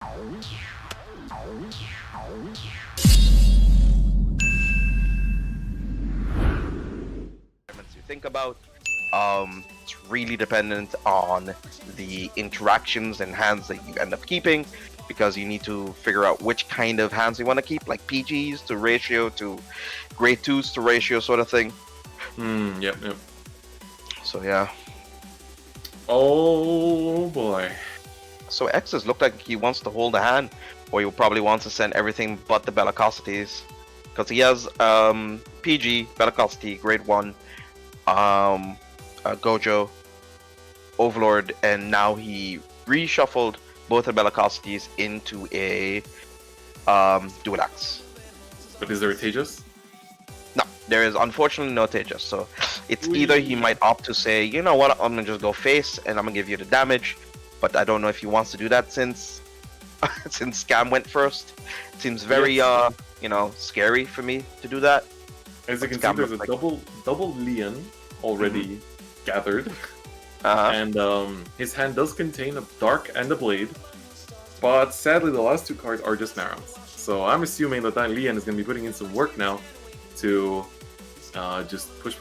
You think about, it's really dependent on the interactions and hands that you end up keeping, because you need to figure out which kind of hands you want to keep, like PGs to ratio to grade 2s to ratio sort of thing. Yep. So yeah. Oh boy. So X's looked like he wants to hold a hand, or he probably wants to send everything but the bellicosities, because he has PG, bellicosity, grade 1, Gojo, Overlord, and now he reshuffled both the bellicosities into a dual axe. But is there a Tejas? No, there is unfortunately no Tejas. So it's either he might opt to say, you know what, I'm gonna just go face and I'm gonna give you the damage, but I don't know if he wants to do that since since Scam went first. It seems very scary for me to do that. As you can see, there's a double Leon already gathered. And his hand does contain a Dark and a Blade, but sadly the last two cards are just Marons. So I'm assuming that Leon is going to be putting in some work now to just push.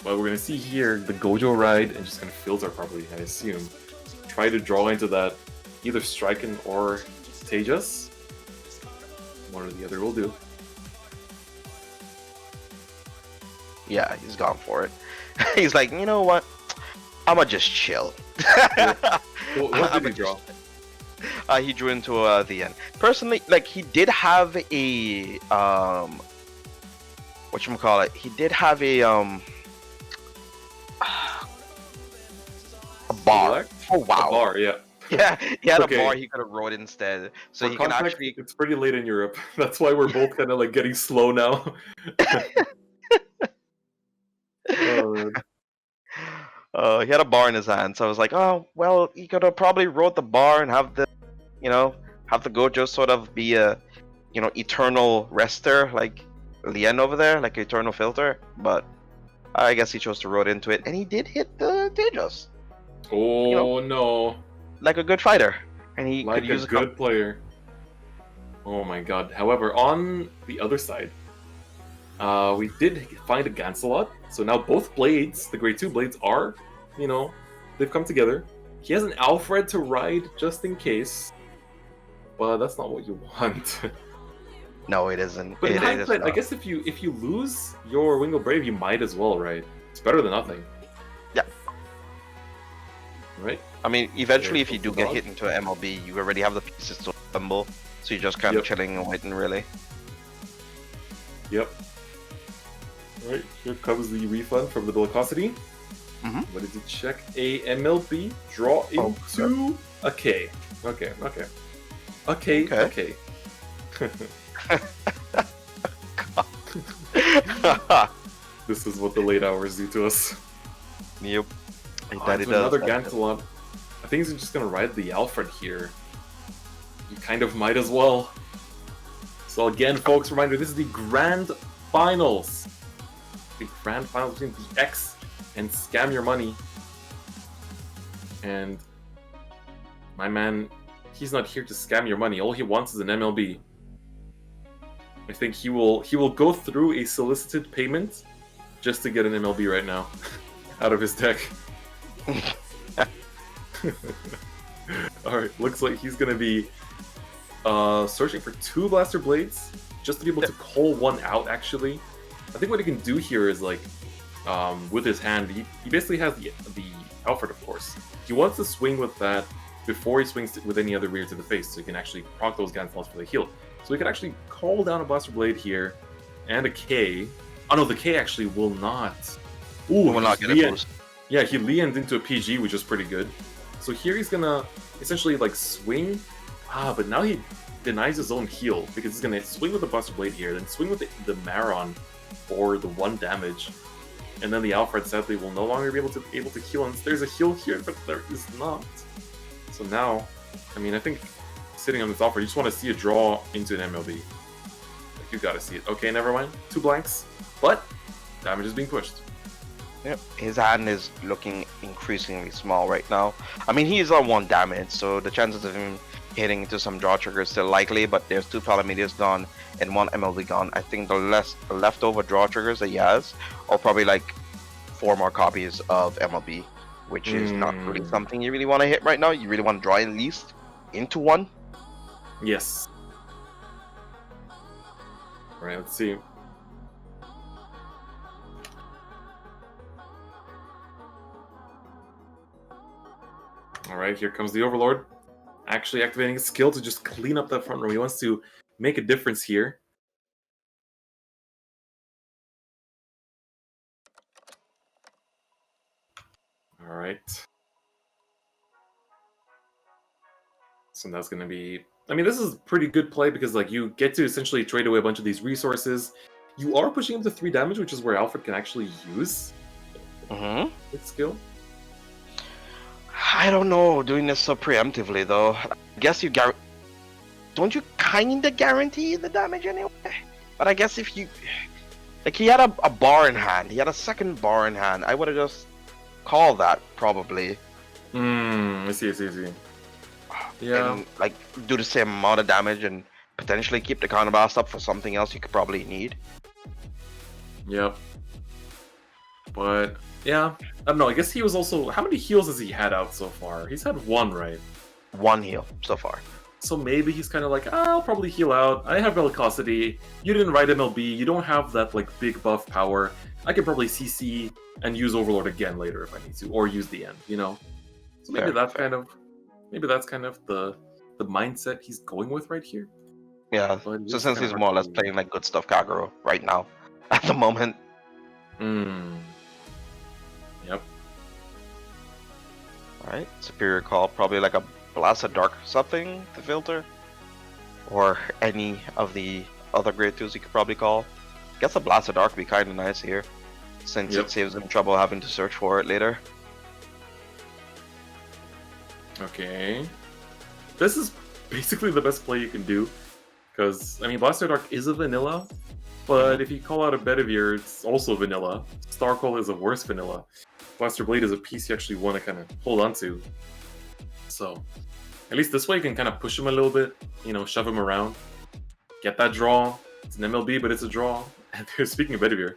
But we're going to see here the Gojo ride and just going to filter properly, I assume. Try to draw into that either Striken or Tejas. One or the other will do. Yeah, he's gone for it. He's like, you know what? I'ma just chill. What did he draw? He drew into the end. Personally, like, he did have a whatchamacallit? He did have a bar. Oh wow. A bar, yeah. Yeah, he had a bar he could have wrote instead. So For he context, can actually. It's pretty late in Europe. That's why we're both kind of like getting slow now. He had a bar in his hand, so I was like, oh well, he could have probably wrote the bar and have the, have the Gojo sort of be a, eternal rester like Lien over there, like eternal filter. But I guess he chose to wrote into it, and he did hit the Tejas. Oh no! Like a good fighter, and he like could use a good player. Oh my god! However, on the other side, we did find a Gancelot. So now both blades, the grade 2 blades, are, they've come together. He has an Alfred to ride just in case, but that's not what you want. No, it isn't. But in hindsight, I guess if you lose your Wingo Brave, you might as well, right? It's better than nothing. Yeah. Right? I mean, eventually, if you do get hit into an MLB, you already have the pieces to assemble, so you're just kind of chilling and waiting, really. Yep. Alright, here comes the refund from the Bellicosity. What did you check? A MLB, draw into a K. Okay. This is what the late hours do to us. Yep. Another Gantelon. I think he's just gonna ride the Alfred here. You kind of might as well. So again, folks, reminder, this is the Grand Finals. The Grand Finals between the X and Scam Your Money. And my man, he's not here to scam your money. All he wants is an MLB. I think he will go through a solicited payment just to get an MLB right now out of his deck. Alright, looks like he's gonna be searching for 2 Blaster Blades just to be able to call one out, actually. I think what he can do here is, like, with his hand, he basically has the Alfred, of course. He wants to swing with that before he swings with any other rear to the face, so he can actually proc those Gancelons for the heal. So he can actually call down a Blaster Blade here, and a K. Oh no, the K actually will not. Ooh, will not get a boost. Yeah, he leaned into a PG, which is pretty good. So here he's gonna essentially, like, swing. But now he denies his own heal, because he's gonna swing with the Blaster Blade here, then swing with the Maron for the 1 damage. And then the Alfred, sadly, will no longer be able to heal. And there's a heal here, but there is not. So now, I mean, I think sitting on this Alfred, you just want to see a draw into an MLB. Like, you gotta see it. Okay, never mind. 2 blanks. But damage is being pushed. Yep. His hand is looking increasingly small right now. I mean, he's on 1 damage, so the chances of him hitting into some draw trigger is still likely, but there's 2 Palamedias gone and 1 MLB gone. I think the leftover draw triggers that he has are probably like 4 more copies of MLB, which is not really something you really want to hit right now. You really want to draw at least into 1. Yes. Alright, let's see. Alright, here comes the Overlord. Actually activating his skill to just clean up that front row. He wants to make a difference here. Alright. So that's going to be... I mean, this is pretty good play because like you get to essentially trade away a bunch of these resources. You are pushing him to 3 damage, which is where Alfred can actually use its skill. I don't know, doing this so preemptively though. I guess you don't you kinda guarantee the damage anyway? But I guess if you like, he had a bar in hand. He had a second bar in hand. I would have just called that probably. I see. Yeah. And like do the same amount of damage and potentially keep the counterblast up for something else you could probably need. Yep. But yeah, I don't know. I guess he was also... How many heals has he had out so far? He's had 1, right? 1 heal so far. So maybe he's kind of like, I'll probably heal out. I have Velocity. You didn't write MLB. You don't have that like big buff power. I could probably CC and use Overlord again later if I need to, or use the end. You know. So maybe that's kind of the mindset he's going with right here. Yeah. So since he's more or less playing like good stuff Kagero right now at the moment. Yep. Alright, Superior Call, probably like a Blast of Dark something to filter. Or any of the other grade 2s you could probably call. Guess a Blast of Dark would be kind of nice here, since it saves him trouble having to search for it later. Okay. This is basically the best play you can do, because, I mean, Blast of Dark is a vanilla, but if you call out a Bedivere, it's also vanilla. Starcall is a worse vanilla. Blaster Blade is a piece you actually want to kind of hold on to. So, at least this way you can kind of push him a little bit, you know, shove him around. Get that draw. It's an MLB, but it's a draw. And speaking of Bedivere,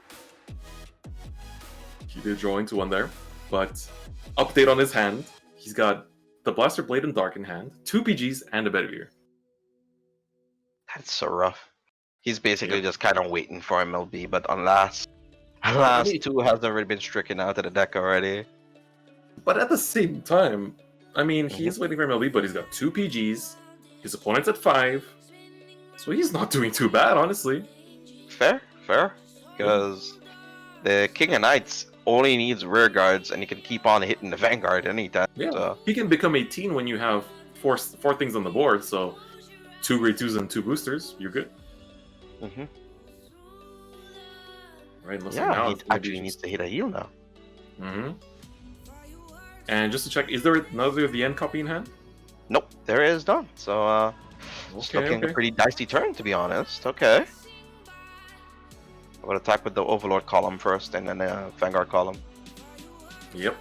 he did draw into 1 there. But, update on his hand. He's got the Blaster Blade and Dark in hand, 2 PGs, and a Bedivere. That's so rough. He's basically just kind of waiting for MLB, but last 2 has already been stricken out of the deck already. But at the same time, I mean, he's waiting for MLB, but he's got 2 PGs. His opponent's at 5. So he's not doing too bad, honestly. Fair. Because the King of Knights only needs rear guards, and he can keep on hitting the Vanguard anytime. Yeah, so. He can become 18 when you have four things on the board, so 2 grade 2s and 2 boosters, you're good. Right, yeah, he actually needs to hit a heal now. And just to check, is there another the end copy in hand? Nope, there is none. So, it's looking a pretty dicey turn, to be honest. Okay. I would attack with the Overlord column first, and then the Vanguard column. Yep.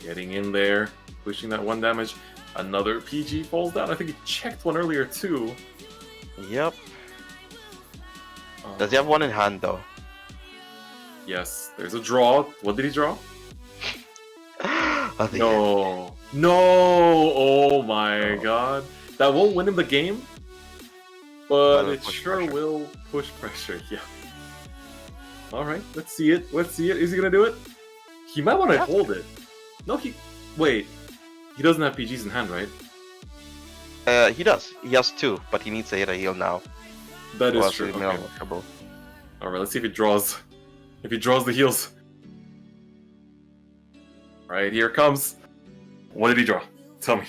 Getting in there, pushing that 1 damage. Another PG falls down. I think he checked 1 earlier, too. Yep. Does he have 1 in hand, though? Yes, there's a draw. What did he draw? No. Oh my god. That won't win him the game, but it sure will push pressure. Yeah. Alright, let's see it. Is he gonna do it? He might want to hold it. No, wait. He doesn't have PGs in hand, right? He does. He has 2, but he needs to hit a heal now. That is true. Okay. Alright, let's see if he draws. If he draws the heals. Alright, here it comes. What did he draw? Tell me.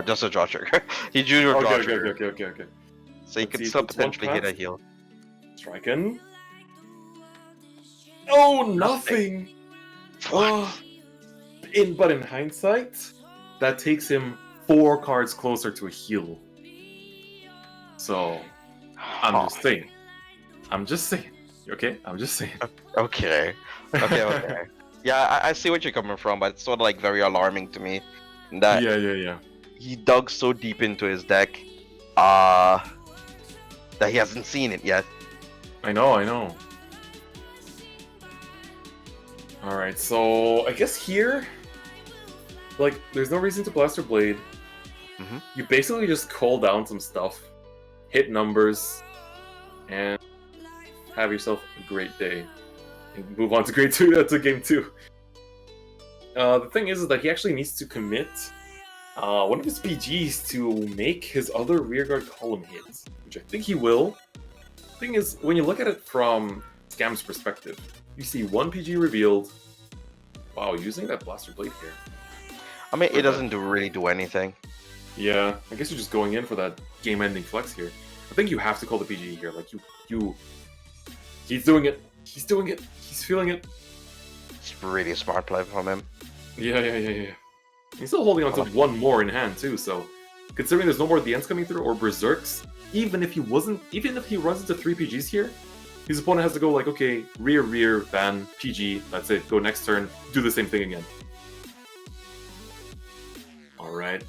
Just a draw trigger. He drew a draw trigger. Okay. So he could still potentially hit a heal. Striking. Oh, nothing! What? But in hindsight, that takes him 4 cards closer to a heal. So, I'm just saying. Okay? I'm just saying. Okay. Yeah, I see what you're coming from, but it's sort of like very alarming to me that Yeah. he dug so deep into his deck, that he hasn't seen it yet. I know. Alright, so I guess here, like, there's no reason to Blaster Blade. You basically just call down some stuff, hit numbers, and have yourself a great day. And move on to game 2. The thing is that he actually needs to commit one of his PGs to make his other rearguard column hits, which I think he will. The thing is, when you look at it from Scam's perspective, you see one PG revealed. Wow, using that Blaster Blade here. I mean, it doesn't really do anything. Yeah, I guess you're just going in for that game-ending flex here. I think you have to call the PG here. Like, he's doing it. He's doing it. He's feeling it. It's really a smart play from him. Yeah. He's still holding on to one more in hand, too, so... Considering there's no more DNs coming through, or Berserks, even if he runs into 3 PGs here, his opponent has to go like, okay, rear, ban, PG, that's it, go next turn, do the same thing again. Alright,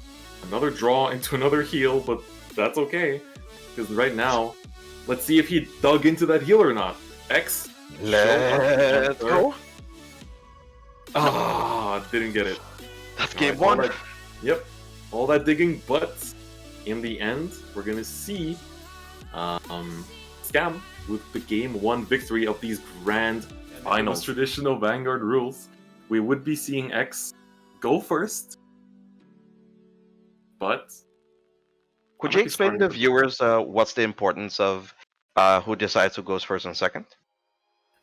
another draw into another heal, but that's okay, because right now, let's see if he dug into that heal or not. X, let's go. Didn't get it. That's game 1. Yep, all that digging, but in the end, we're gonna see Scam with the game 1 victory of these grand finals. Traditional Vanguard rules, we would be seeing X go first, but... Could you explain to the viewers what's the importance of who decides who goes first and second?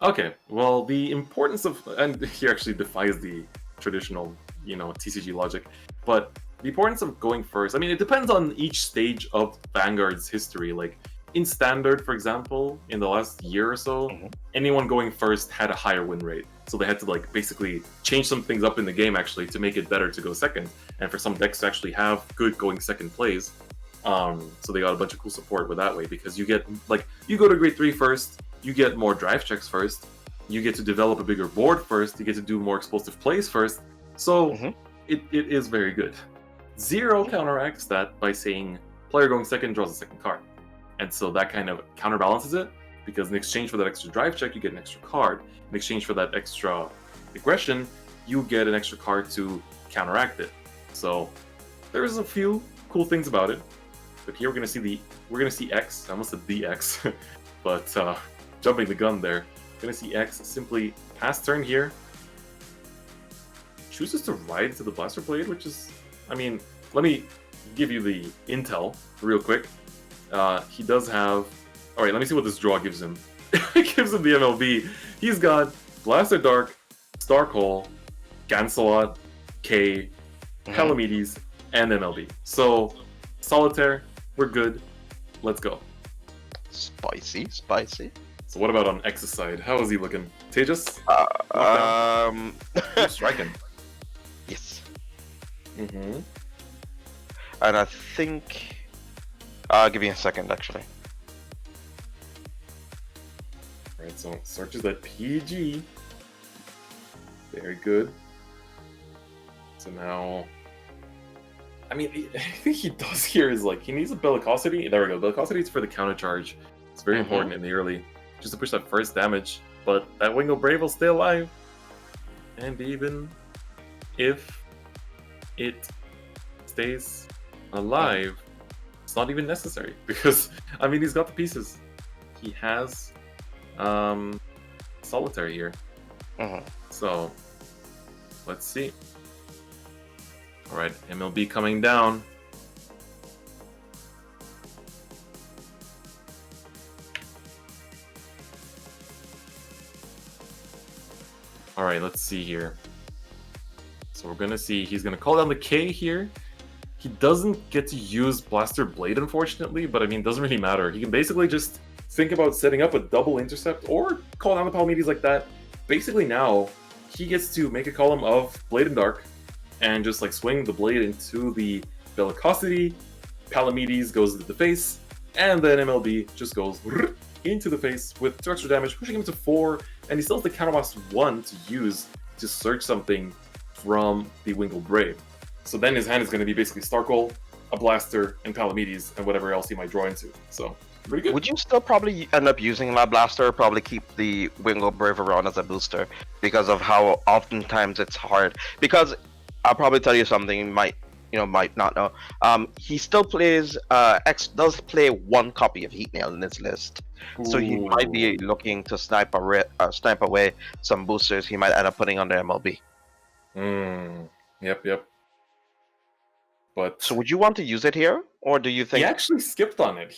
Okay, well, the importance of... And he actually defies the traditional, TCG logic, but the importance of going first, I mean, it depends on each stage of Vanguard's history. Like, in Standard, for example, in the last year or so, anyone going first had a higher win rate. So they had to, like, basically change some things up in the game, actually, to make it better to go second. And for some decks to actually have good going second plays. So they got a bunch of cool support with that way, because you get, like, you go to grade 3 first, you get more drive checks first, you get to develop a bigger board first, you get to do more explosive plays first. So it is very good. Zero counteracts that by saying player going second draws a second card. And so that kind of counterbalances it, because in exchange for that extra drive check, you get an extra card. In exchange for that extra aggression, you get an extra card to counteract it. So there's a few cool things about it. But here we're gonna see X. I almost said DX, but jumping the gun there. We're gonna see X simply pass turn here. Chooses to ride to the Blaster Blade, which is, I mean, let me give you the intel real quick. He does have... Alright, let me see what this draw gives him. It gives him the MLB. He's got Blaster Dark, Starcall, Gancelot, K, Palamedes, and MLB. So, Solitaire, we're good. Let's go. Spicy. So what about on X's side? How is he looking? Tejas? He's striking. Yes. And I think... give me a second, actually. Alright, so searches that PG. Very good. So now... I mean, I think he does here is, like, he needs a Bellicosity. There we go. Bellicosity is for the counter charge. It's very important in the early, just to push that first damage. But that Wingo Brave will stay alive. And even if it stays alive, it's not even necessary. Because, I mean, he's got the pieces. He has Solitaire here. So, let's see. Alright, MLB coming down. Alright, let's see here. So we're gonna see, he's gonna call down the K here. He doesn't get to use Blaster Blade, unfortunately, but I mean, it doesn't really matter. He can basically just think about setting up a double intercept or call down the Palamedes like that. Basically now, he gets to make a column of Blade and Dark, and just like swing the blade into the Bellicosity, Palamedes goes into the face, and then MLB just goes into the face with 2 extra damage, pushing him to 4, and he still has the counterblast 1 to use to search something from the Wingull Brave. So then his hand is going to be basically Starkle, a Blaster, and Palamedes, and whatever else he might draw into. So, pretty good. Would you still probably end up using Lab Blaster, or probably keep the Wingull Brave around as a booster because of how oftentimes it's hard? Because I'll probably tell you something you might not know. He still plays. X does play one copy of Heat Nail in his list, so he might be looking to snipe away some boosters. He might end up putting on the MLB. Yep. But so would you want to use it here, or do you think he actually skipped on it?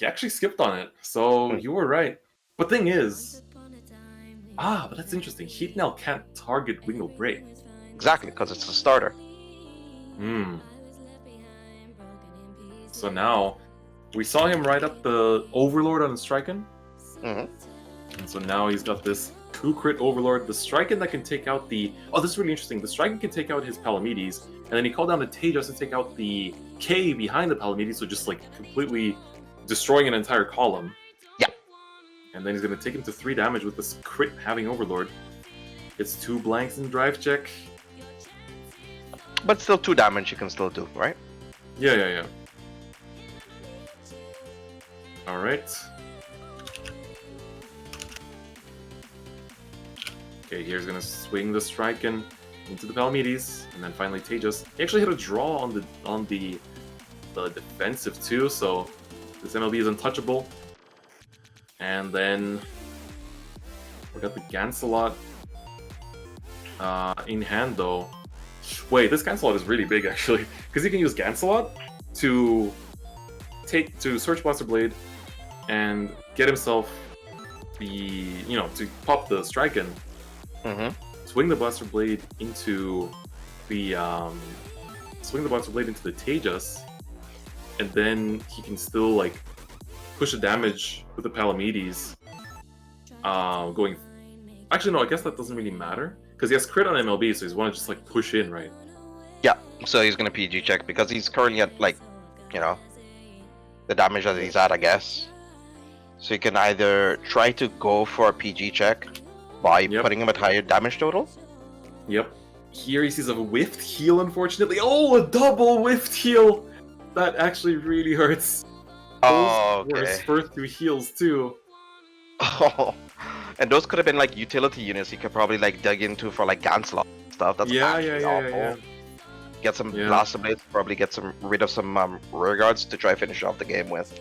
So you were right. But thing is, but that's interesting. Heat Nail can't target Wingull Brave. Exactly, because it's a starter. So now we saw him ride up the Overlord on the Striken. And so now he's got this 2-crit Overlord, the Striken that can take out the... Oh, this is really interesting. The Striken can take out his Palamedes, and then he called down the Tejas to take out the K behind the Palamedes, so just like completely destroying an entire column. Yeah. And then he's going to take him to 3 damage with this crit having Overlord. It's 2 blanks in drive check. But still 2 damage you can still do, right? Yeah. Alright. Okay, here's gonna swing the Striken into the Palamedes, and then finally Tejas. He actually hit a draw on the defensive too, so this MLB is untouchable. And then we got the Gancelot in hand though. Wait, this Gancelot is really big actually, because he can use Gancelot to search Blaster Blade and get himself to pop the Striken. Swing the Blaster Blade into the Tejas, and then he can still like push the damage with the Palamedes. Going. Actually, no. I guess that doesn't really matter because he has crit on MLB, so he's want to just like push in, right? Yeah. So he's gonna PG check because he's currently at like, the damage that he's at, I guess. So you can either try to go for a PG check by putting him at higher damage total. Yep. Here he sees a whiffed heal, unfortunately. Oh, a double whiffed heal! That actually really hurts. Oh, okay. His first 2 heals, too. Oh, and those could have been like utility units you could probably like dig into for like Gancelot stuff. That's yeah. Get some Blaster Blades, probably get rid of some rear guards to try finish off the game with.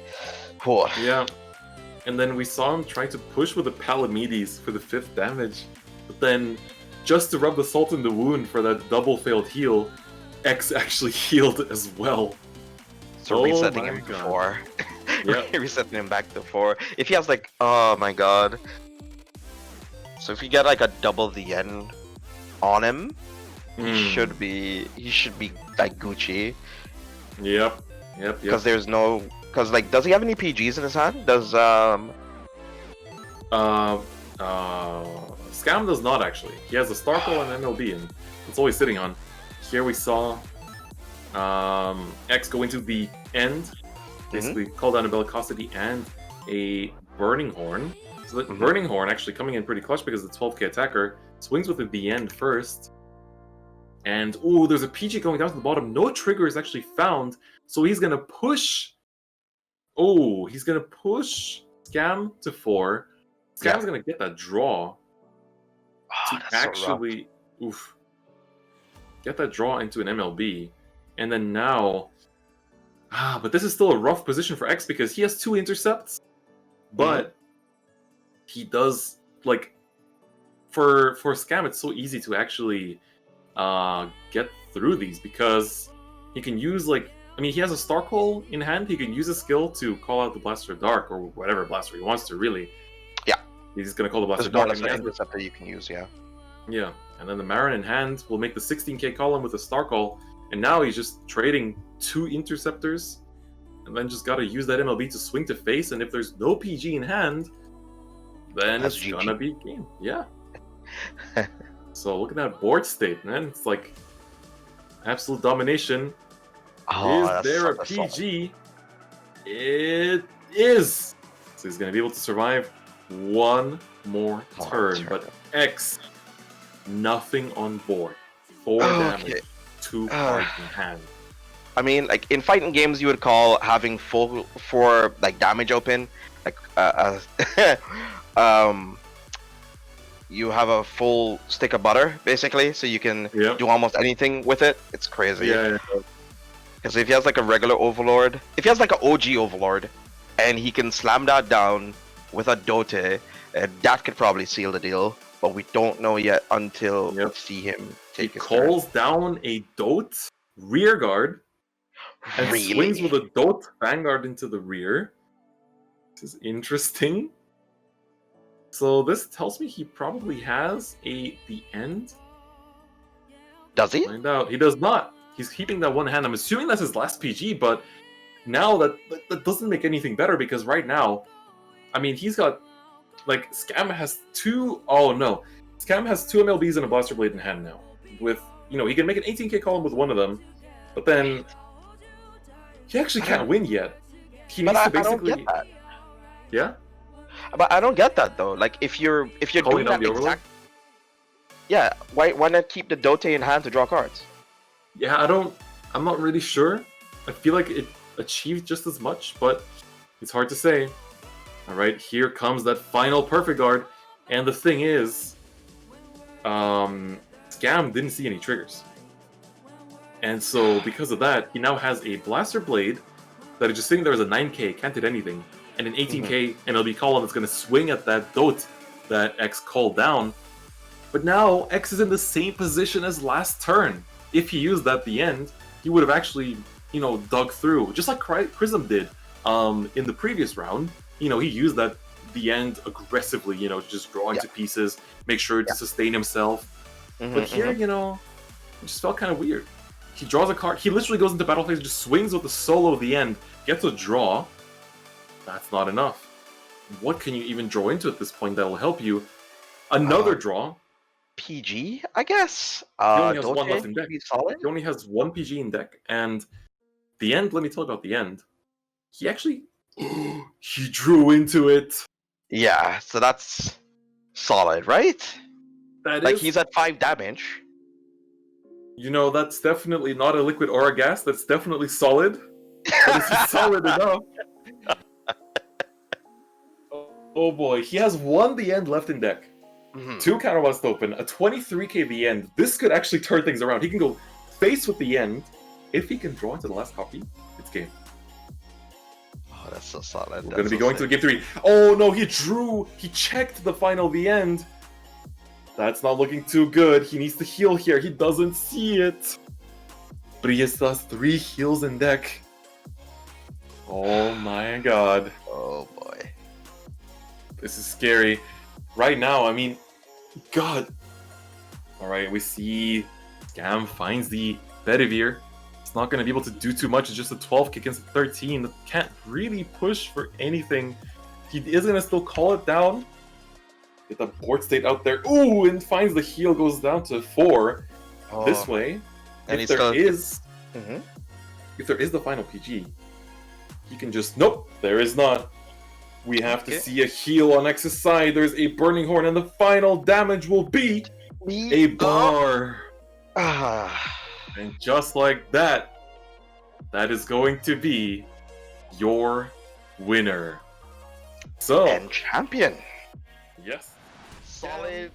Whew. Yeah. And then we saw him try to push with the Palamedes for the 5th damage. But then, just to rub the salt in the wound for that double failed heal, X actually healed as well. So resetting him to 4. Yeah. Resetting him back to 4. If he has like, oh my god. So if you get like a double the end on him, he should be like Gucci. Yep. Because there's no... Because, like, does he have any PGs in his hand? Does, Scam does not, actually. He has a Starkle and MLB, and it's always sitting on. Here we saw X go into the end, basically call down a Bellicosity and a Burning Horn. So the Burning Horn actually coming in pretty clutch because the 12k attacker swings with the end first. And, there's a PG going down to the bottom. No trigger is actually found, so he's going to push... he's going to push Scam to 4. Scam's going to get that draw to actually get that draw into an MLB. And then now... but this is still a rough position for X because he has 2 intercepts. But he does, like... For Scam, it's so easy to actually get through these because he can use, like... I mean, he has a Starkle in hand. He can use a skill to call out the Blaster Dark or whatever blaster he wants to, really. Yeah. He's just going to call the Blaster Dark. Dark. There's an interceptor you can use, yeah. Yeah. And then the Marin in hand will make the 16k column with the Starkle. And now he's just trading 2 interceptors. And then just got to use that MLB to swing to face. And if there's no PG in hand, then it's going to be game. Yeah. So look at that board state, man. It's like absolute domination. Is there a PG? It is! So he's going to be able to survive one more turn. But X nothing on board. 4 damage, 2 cards in hand. I mean, like in fighting games, you would call having full 4 like damage open, like you have a full stick of butter basically, so you can do almost anything with it. It's crazy. Yeah. Because if he has like a regular Overlord, if he has like an OG Overlord, and he can slam that down with a Dote, that could probably seal the deal. But we don't know yet until we see him take his turn. He calls down a Dote rear guard and swings with a Dote Vanguard into the rear. This is interesting. So this tells me he probably has the end. Does he? Find out. He does not. He's keeping that one hand. I'm assuming that's his last PG, but now that doesn't make anything better because right now, I mean, he's got like Scam has 2. Oh no, Scam has 2 MLBs and a Blaster Blade in hand now. With he can make an 18k column with one of them, but then he actually can't win yet. He needs to basically. I don't get that. Yeah. But I don't get that though. Like if you're doing that exact. Yeah, why not keep the Dote in hand to draw cards? Yeah, I'm not really sure. I feel like it achieved just as much, but it's hard to say. Alright, here comes that final perfect guard. And the thing is, Scam didn't see any triggers. And so, because of that, he now has a Blaster Blade that is just sitting there as a 9k, can't hit anything, and an 18k MLB column that's going to swing at that Dote that X called down. But now, X is in the same position as last turn. If he used that at the end, he would have actually, dug through, just like Prism did in the previous round. He used that the end aggressively, just draw into pieces, make sure to sustain himself. But here, it just felt kind of weird. He draws a card, he literally goes into battle phase and just swings with the solo at the end, gets a draw. That's not enough. What can you even draw into at this point that will help you? Another draw. PG, I guess. He only has 1 left in deck. He only has 1 PG in deck, and the end, let me tell you about the end. He actually... he drew into it. Yeah, so that's solid, right? That like is... he's at 5 damage. That's definitely not a liquid aura gas. That's definitely solid. But it's solid enough. Oh boy, he has 1 the end left in deck. 2 counterblast open, a 23k the end. This could actually turn things around. He can go face with the end. If he can draw into the last copy, it's game. Oh, that's so solid. We're going to be going to game 3. Oh no, he drew! He checked the final the end. That's not looking too good. He needs to heal here. He doesn't see it. But he has 3 heals in deck. Oh my god. Oh boy. This is scary. Right now, I mean, God. Alright, we see Scam finds the Bedivere. It's not going to be able to do too much. It's just a 12 kick against a 13. That can't really push for anything. He is going to still call it down. Get the board state out there. Ooh, and finds the heal, goes down to 4. This way. And if there is... If there is the final PG, he can just... Nope, there is not. We have to see a heal on X's side. There's a Burning Horn, and the final damage will be a bar. And just like that, that is going to be your winner. So, and champion. Yes. Solid